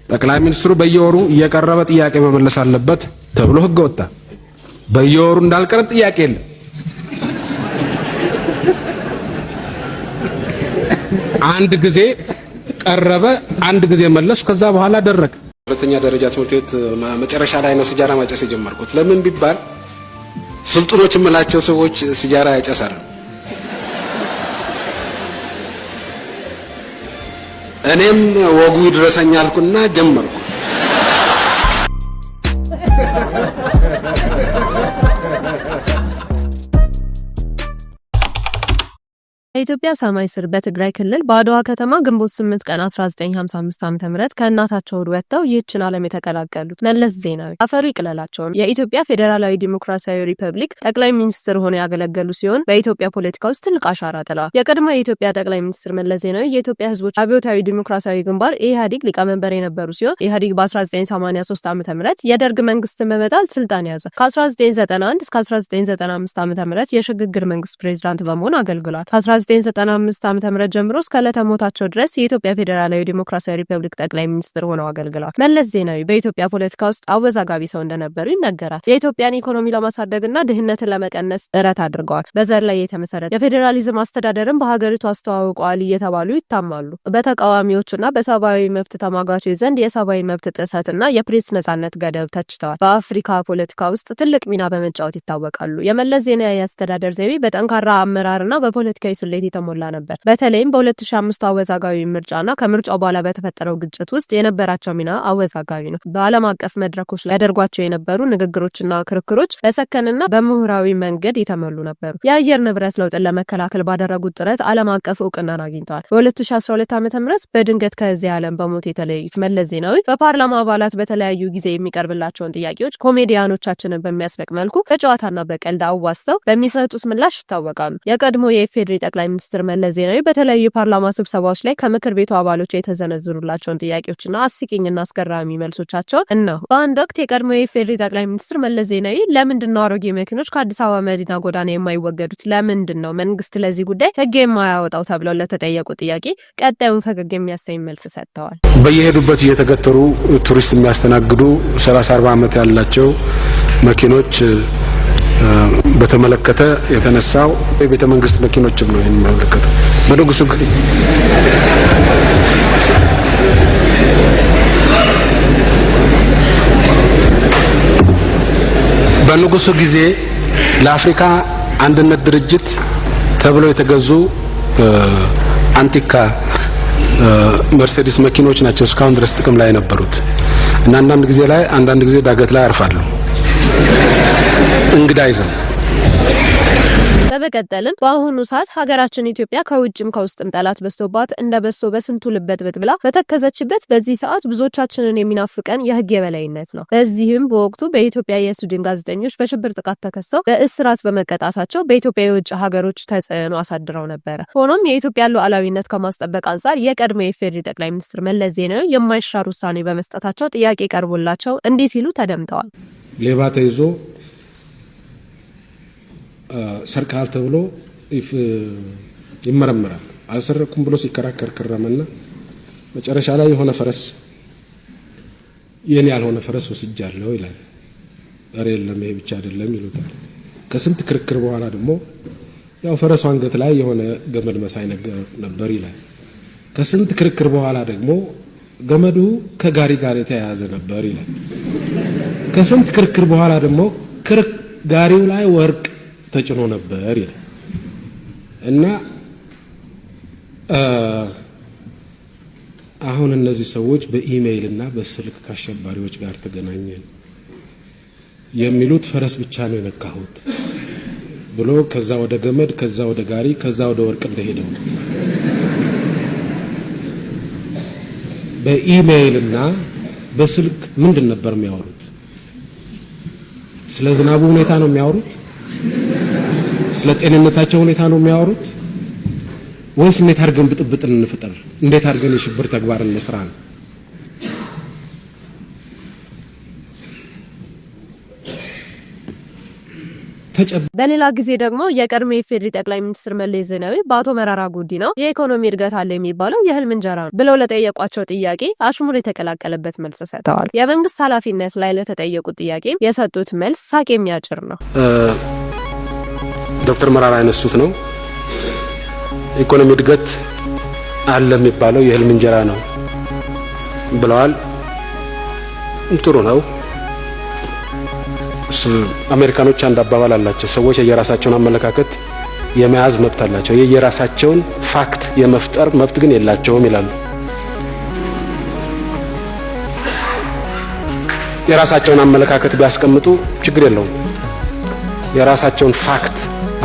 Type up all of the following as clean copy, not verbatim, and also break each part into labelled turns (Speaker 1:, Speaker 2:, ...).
Speaker 1: ጠቅላይ ሚኒስትሩ በየወሩ እየቀረበ ጥያቄ መመለስ አለበት ተብሎ ህግ ወጣ። በየወሩ እንዳልቀረብ ጥያቄ የለም። አንድ ጊዜ ቀረበ፣ አንድ ጊዜ መለሱ፣ ከዛ በኋላ ደረቀ። ሁለተኛ ደረጃ ትምህርት ቤት መጨረሻ ላይ ነው ሲጃራ ማጨስ የጀመርኩት። ለምን ቢባል ስልጡኖች የምላቸው ሰዎች ሲጃራ ያጨሳሉ። እኔም ወጉ ይድረሰኝ አልኩና ጀመርኩ።
Speaker 2: የኢትዮጵያ ሰማይ ስር በትግራይ ክልል በአድዋ ከተማ ግንቦት 8 ቀን 1955 ዓ.ም ከእናታቸው ሆድ ወጥተው ይህችን ዓለም የተቀላቀሉት መለስ ዜናዊ አፈሩ ይቅለላቸው የኢትዮጵያ ፌዴራላዊ ዲሞክራሲያዊ ሪፐብሊክ ጠቅላይ ሚኒስትር ሆነው ያገለገሉ ሲሆን በኢትዮጵያ ፖለቲካ ውስጥ ትልቅ አሻራ ጥለዋል። የቀድሞ የኢትዮጵያ ጠቅላይ ሚኒስትር መለስ ዜናዊ የኢትዮጵያ ሕዝቦች አብዮታዊ ዲሞክራሲያዊ ግንባር ኢህአዴግ ሊቀመንበር የነበሩ ሲሆን ኢህአዴግ በ1983 ዓ.ም የደርግ መንግስትን በመጣል ስልጣን ያዘ። ከ1991 እስከ 1995 ዓ.ም የሽግግር መንግስት ፕሬዝዳንት በመሆን አገልግሏል። 1995 ዓ.ም ጀምሮ እስከ ዕለተ ሞታቸው ድረስ የኢትዮጵያ ፌዴራላዊ ዲሞክራሲያዊ ሪፐብሊክ ጠቅላይ ሚኒስትር ሆነው አገልግለዋል። መለስ ዜናዊ በኢትዮጵያ ፖለቲካ ውስጥ አወዛጋቢ ሰው እንደነበሩ ይነገራል። የኢትዮጵያን ኢኮኖሚ ለማሳደግና ድህነትን ለመቀነስ ጥረት አድርገዋል። በዘር ላይ የተመሰረተ የፌዴራሊዝም አስተዳደርን በሀገሪቱ አስተዋውቀዋል እየተባሉ ይታማሉ። በተቃዋሚዎችና በሰብአዊ መብት ተሟጋቾች ዘንድ የሰብአዊ መብት ጥሰትና የፕሬስ ነጻነት ገደብ ተችተዋል። በአፍሪካ ፖለቲካ ውስጥ ትልቅ ሚና በመጫወት ይታወቃሉ። የመለስ ዜናዊ አስተዳደር ዘይቤ በጠንካራ አመራርና በፖለቲካዊ ስሌት የተሞላ ነበር። በተለይም በ2005 አወዛጋቢ ምርጫና ከምርጫው በኋላ በተፈጠረው ግጭት ውስጥ የነበራቸው ሚና አወዛጋቢ ነው። በዓለም አቀፍ መድረኮች ላይ ያደርጓቸው የነበሩ ንግግሮችና ክርክሮች በሰከንና በምሁራዊ መንገድ የተሞሉ ነበሩ። የአየር ንብረት ለውጥን ለመከላከል ባደረጉት ጥረት ዓለም አቀፍ እውቅናን አግኝተዋል። በ2012 ዓ.ም በድንገት ከዚህ ዓለም በሞት የተለዩት መለስ ዜናዊ በፓርላማ አባላት በተለያዩ ጊዜ የሚቀርብላቸውን ጥያቄዎች ኮሜዲያኖቻችንን በሚያስለቅ መልኩ በጨዋታና በቀልድ አዋስተው በሚሰጡት ምላሽ ይታወቃሉ። የቀድሞ የኢፌዴሪ ጠቅላይ ሚኒስትር መለስ ዜናዊ በተለያዩ ፓርላማ ስብሰባዎች ላይ ከምክር ቤቱ አባሎች የተዘነዘሩላቸውን ጥያቄዎችና አስቂኝና አስገራሚ መልሶቻቸው እነሆ። በአንድ ወቅት የቀድሞ የኢፌዴሪ ጠቅላይ ሚኒስትር መለስ ዜናዊ ለምንድን ነው አሮጌ መኪኖች ከአዲስ አበባ መዲና ጎዳና የማይወገዱት? ለምንድን ነው መንግስት ለዚህ ጉዳይ ህግ የማያወጣው? ተብለው ለተጠየቁ ጥያቄ ቀጣዩን ፈገግ የሚያሰኝ መልስ ሰጥተዋል።
Speaker 1: በየሄዱበት እየተገተሩ ቱሪስት የሚያስተናግዱ 30-40 ዓመት ያላቸው መኪኖች በተመለከተ የተነሳው የቤተ መንግስት መኪኖችም ነው የሚመለከተው። በንጉሱ ጊዜ ለአፍሪካ አንድነት ድርጅት ተብለው የተገዙ አንቲካ መርሴዲስ መኪኖች ናቸው እስካሁን ድረስ ጥቅም ላይ የነበሩት እና አንዳንድ ጊዜ ዳገት ላይ ያርፋሉ እንግዳ ይዘው።
Speaker 2: በመቀጠልም በአሁኑ ሰዓት ሀገራችን ኢትዮጵያ ከውጭም ከውስጥም ጠላት በዝቶባት እንደ በሶ በስንቱ ልበጥበጥ ብላ በተከዘችበት በዚህ ሰዓት ብዙዎቻችንን የሚናፍቀን የህግ የበላይነት ነው። በዚህም በወቅቱ በኢትዮጵያ የሱዳን ጋዜጠኞች በሽብር ጥቃት ተከሰው በእስራት በመቀጣታቸው በኢትዮጵያ የውጭ ሀገሮች ተጽዕኖ አሳድረው ነበረ። ሆኖም የኢትዮጵያ ሉዓላዊነት ከማስጠበቅ አንጻር የቀድሞ የኢፌዴሪ ጠቅላይ ሚኒስትር መለስ ዜናዊ የማይሻር ውሳኔ በመስጠታቸው ጥያቄ ቀርቦላቸው እንዲህ ሲሉ ተደምጠዋል።
Speaker 1: ሌባ ተይዞ ሰርቃል ተብሎ ይመረመራል። አልሰረኩም ብሎ ሲከራከር ከረመና መጨረሻ ላይ የሆነ ፈረስ የኔ ያልሆነ ፈረስ ወስጃለሁ ይላል። ኧረ የለም ይሄ ብቻ አይደለም ይሉታል። ከስንት ክርክር በኋላ ደግሞ ያው ፈረሱ አንገት ላይ የሆነ ገመድ መሳይ ነገር ነበር ይላል። ከስንት ክርክር በኋላ ደግሞ ገመዱ ከጋሪ ጋር የተያያዘ ነበር ይላል። ከስንት ክርክር በኋላ ደግሞ ጋሪው ላይ ወርቅ ተጭኖ ነበር ይላል። እና አሁን እነዚህ ሰዎች በኢሜይል እና በስልክ ከአሸባሪዎች ጋር ተገናኘን የሚሉት ፈረስ ብቻ ነው የነካሁት ብሎ ከዛ ወደ ገመድ፣ ከዛ ወደ ጋሪ፣ ከዛ ወደ ወርቅ እንደሄደው በኢሜይል እና በስልክ ምንድን ነበር የሚያወሩት? ስለ ዝናቡ ሁኔታ ነው የሚያወሩት? ስለ ጤንነታቸው ሁኔታ ነው የሚያወሩት? ወይስ እንዴት አድርገን ብጥብጥን እንፍጠር፣ እንዴት አድርገን የሽብር ተግባር እንስራ ነው?
Speaker 2: በሌላ ጊዜ ደግሞ የቀድሞ የፌዴሪ ጠቅላይ ሚኒስትር መለስ ዜናዊ በአቶ መራራ ጉዲና የኢኮኖሚ እድገት አለ የሚባለው የህልም እንጀራ ነው ብለው ለጠየቋቸው ጥያቄ አሽሙር የተቀላቀለበት መልስ ሰጥተዋል። የመንግስት ኃላፊነት ላይ ለተጠየቁት ጥያቄ የሰጡት መልስ ሳቅ የሚያጭር ነው።
Speaker 1: ዶክተር መራራ ያነሱት ነው። ኢኮኖሚ እድገት አለ የሚባለው የህልም እንጀራ ነው ብለዋል። ጥሩ ነው። አሜሪካኖች አንድ አባባል አላቸው። ሰዎች የየራሳቸውን አመለካከት የመያዝ መብት አላቸው፣ የየራሳቸውን ፋክት የመፍጠር መብት ግን የላቸውም ይላሉ። የራሳቸውን አመለካከት ቢያስቀምጡ ችግር የለውም። የራሳቸውን ፋክት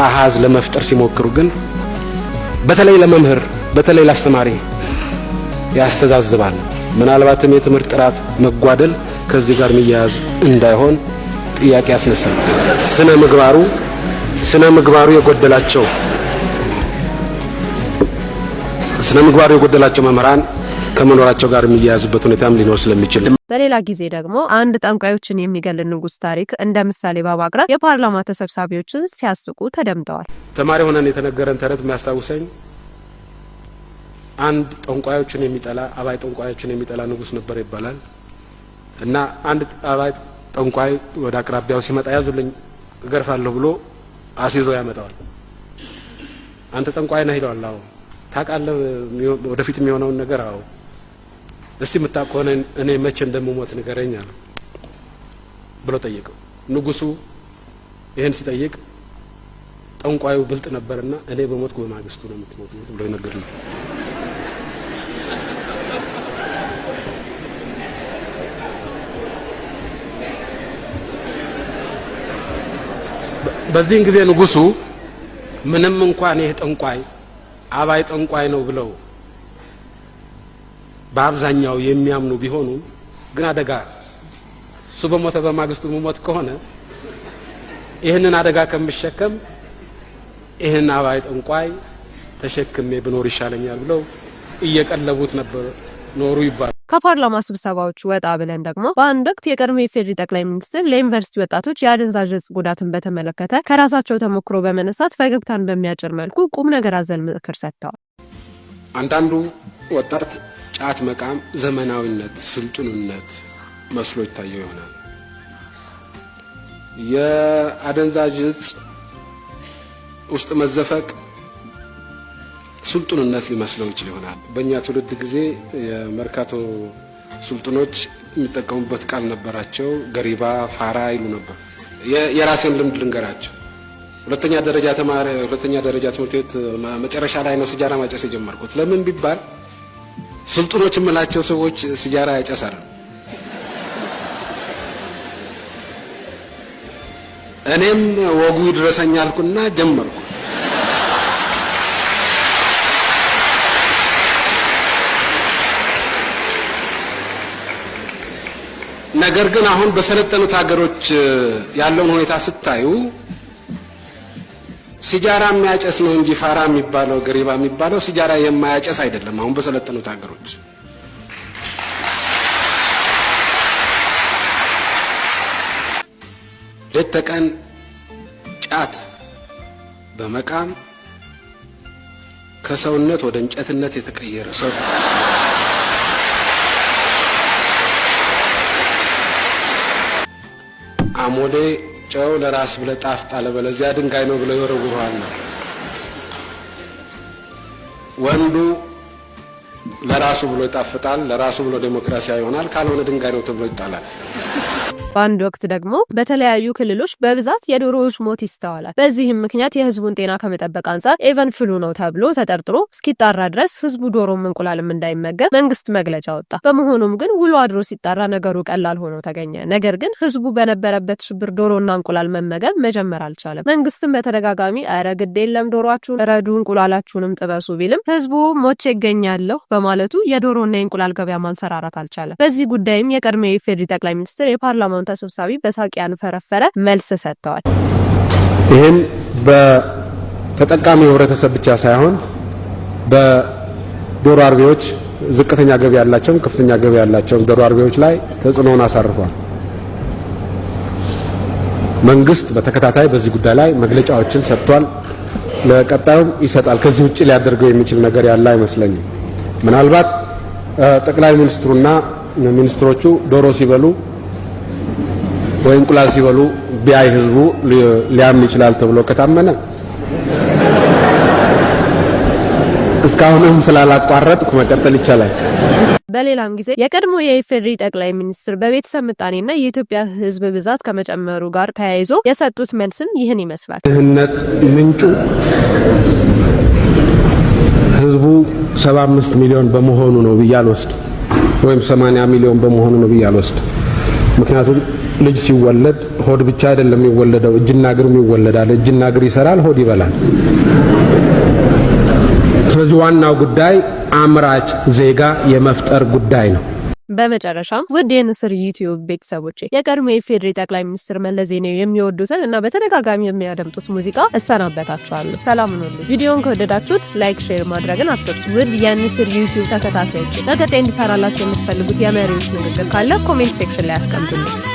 Speaker 1: አሃዝ ለመፍጠር ሲሞክሩ ግን በተለይ ለመምህር በተለይ ለአስተማሪ ያስተዛዝባል። ምናልባትም የትምህርት ጥራት መጓደል ከዚህ ጋር የሚያያዝ እንዳይሆን ጥያቄ ያስነሳል። ስነ ምግባሩ የጎደላቸው መምህራን ከመኖራቸው ጋር የሚያያዝበት ሁኔታም ሊኖር ስለሚችል
Speaker 2: በሌላ ጊዜ ደግሞ አንድ ጠንቋዮችን የሚገል ንጉስ ታሪክ እንደ ምሳሌ በማቅረብ የፓርላማ ተሰብሳቢዎችን ሲያስቁ ተደምጠዋል።
Speaker 1: ተማሪ ሆነን የተነገረን ተረት የሚያስታውሰኝ አንድ ጠንቋዮችን የሚጠላ አባይ ጠንቋዮችን የሚጠላ ንጉስ ነበር ይባላል እና አንድ አባይ ጠንቋይ ወደ አቅራቢያው ሲመጣ ያዙልኝ እገርፋለሁ ብሎ አስይዞ ያመጣዋል። አንተ ጠንቋይ ነህ ይለዋል። አዎ። ታውቃለህ ወደፊት የሚሆነውን ነገር? አዎ። እስቲ የምታውቅ ከሆነ እኔ መቼ እንደምሞት ንገረኝ አለው ብሎ ጠየቀው። ንጉሱ ይሄን ሲጠይቅ ጠንቋዩ ብልጥ ነበርና እኔ በሞትኩ በማግስቱ ነው የምትሞቱት ብሎ ነገረው። በዚህን ጊዜ ንጉሱ ምንም እንኳን ይሄ ጠንቋይ አባይ ጠንቋይ ነው ብለው በአብዛኛው የሚያምኑ ቢሆኑ ግን አደጋ እሱ በሞተ በማግስቱ መሞት ከሆነ ይህንን አደጋ ከምሸከም ይህን አባይ ጠንቋይ ተሸክሜ ብኖር ይሻለኛል ብለው እየቀለቡት ነበር ኖሩ ይባላል።
Speaker 2: ከፓርላማ ስብሰባዎች ወጣ ብለን ደግሞ በአንድ ወቅት የቀድሞ የፌዴሪ ጠቅላይ ሚኒስትር ለዩኒቨርሲቲ ወጣቶች የአደንዛዥ እጽ ጉዳትን በተመለከተ ከራሳቸው ተሞክሮ በመነሳት ፈገግታን በሚያጭር መልኩ ቁም ነገር አዘል ምክር ሰጥተዋል።
Speaker 1: አንዳንዱ ወጣት ጫት መቃም ዘመናዊነት፣ ስልጡንነት መስሎ ይታየው ይሆናል። የአደንዛዥ እጽ ውስጥ መዘፈቅ ስልጡንነት ሊመስለው ይችል ይሆናል። በእኛ ትውልድ ጊዜ የመርካቶ ስልጡኖች የሚጠቀሙበት ቃል ነበራቸው። ገሪባ፣ ፋራ ይሉ ነበር። የራሴን ልምድ ልንገራቸው። ሁለተኛ ደረጃ ትምህርት ቤት መጨረሻ ላይ ነው ሲጃራ ማጨስ የጀመርኩት። ለምን ቢባል ስልጡኖች የምላቸው ሰዎች ሲጃራ ያጨሳሉ። እኔም ወጉ ይድረሰኛልኩና ጀመርኩ። ነገር ግን አሁን በሰለጠኑት ሀገሮች ያለውን ሁኔታ ስታዩ ሲጃራ የሚያጨስ ነው እንጂ ፋራ የሚባለው ገሪባ የሚባለው ሲጃራ የማያጨስ አይደለም። አሁን በሰለጠኑት ሀገሮች ሌት ተቀን ጫት በመቃም ከሰውነት ወደ እንጨትነት የተቀየረ ሰው አሞሌ ጨው ለራስ ብለህ ጣፍጥ አለበለዚያ ድንጋይ ነው ብለው ይወረውሩሃል። ወንዱ ለራሱ ብሎ ይጣፍጣል፣ ለራሱ ብሎ ዴሞክራሲያዊ ይሆናል፣ ካልሆነ ድንጋይ ነው ተብሎ ይጣላል።
Speaker 2: በአንድ ወቅት ደግሞ በተለያዩ ክልሎች በብዛት የዶሮዎች ሞት ይስተዋላል። በዚህም ምክንያት የህዝቡን ጤና ከመጠበቅ አንጻር ኤቨን ፍሉ ነው ተብሎ ተጠርጥሮ እስኪጣራ ድረስ ህዝቡ ዶሮም እንቁላልም እንዳይመገብ መንግስት መግለጫ ወጣ። በመሆኑም ግን ውሎ አድሮ ሲጣራ ነገሩ ቀላል ሆኖ ተገኘ። ነገር ግን ህዝቡ በነበረበት ሽብር ዶሮና እንቁላል መመገብ መጀመር አልቻለም። መንግስትም በተደጋጋሚ ኧረ ግድ የለም ዶሮአችሁን ረዱ፣ እንቁላላችሁንም ጥበሱ ቢልም ህዝቡ ሞቼ ይገኛለሁ በማለቱ የዶሮና የእንቁላል ገበያ ማንሰራራት አልቻለም። በዚህ ጉዳይም የቀድሞ የኢፌዴሪ ጠቅላይ ሚኒስትር የፓርላማ ተሰብሳቢ በሳቅ ያንፈረፈረ መልስ ሰጥተዋል።
Speaker 1: ይህም በተጠቃሚ ህብረተሰብ ብቻ ሳይሆን በዶሮ አርቢዎች ዝቅተኛ ገቢ ያላቸውም ከፍተኛ ገቢ ያላቸውም ዶሮ አርቢዎች ላይ ተጽዕኖውን አሳርፏል። መንግስት በተከታታይ በዚህ ጉዳይ ላይ መግለጫዎችን ሰጥቷል። ለቀጣዩም ይሰጣል። ከዚህ ውጪ ሊያደርገው የሚችል ነገር ያለ አይመስለኝም። ምናልባት ጠቅላይ ሚኒስትሩና ሚኒስትሮቹ ዶሮ ሲበሉ ወይ እንቁላል ሲበሉ ቢያይ ህዝቡ ሊያምን ይችላል ተብሎ ከታመነ እስካሁንም ስላላቋረጥኩ መቀጠል ይቻላል።
Speaker 2: በሌላም ጊዜ የቀድሞ የኢፌዴሪ ጠቅላይ ሚኒስትር በቤተሰብ ምጣኔና የኢትዮጵያ ህዝብ ብዛት ከመጨመሩ ጋር ተያይዞ የሰጡት መልስም ይህን ይመስላል።
Speaker 1: ድህነት ምንጩ ህዝቡ 75 ሚሊዮን በመሆኑ ነው ብዬ አልወስድም፣ ወይም 80 ሚሊዮን በመሆኑ ነው ብዬ አልወስድም። ምክንያቱም ልጅ ሲወለድ ሆድ ብቻ አይደለም የሚወለደው፣ እጅና እግርም ይወለዳል። እጅና እግር ይሰራል፣ ሆድ ይበላል። ስለዚህ ዋናው ጉዳይ አምራች ዜጋ የመፍጠር ጉዳይ ነው።
Speaker 2: በመጨረሻም ውድ የንስር ዩቲዩብ ቤተሰቦቼ የቀድሞ የኢፌዴሪ ጠቅላይ ሚኒስትር መለስ ዜናዊ የሚወዱትን እና በተደጋጋሚ የሚያደምጡት ሙዚቃ እሰናበታችኋለሁ። ሰላም ሁኑ። ቪዲዮውን ከወደዳችሁት ላይክ፣ ሼር ማድረግን አትርሱ። ውድ የንስር ዩቲዩብ ተከታታዮች በቀጣይ እንዲሰራላችሁ የምትፈልጉት የመሪዎች ንግግር ካለ ኮሜንት ሴክሽን ላይ አስቀምጡልኝ።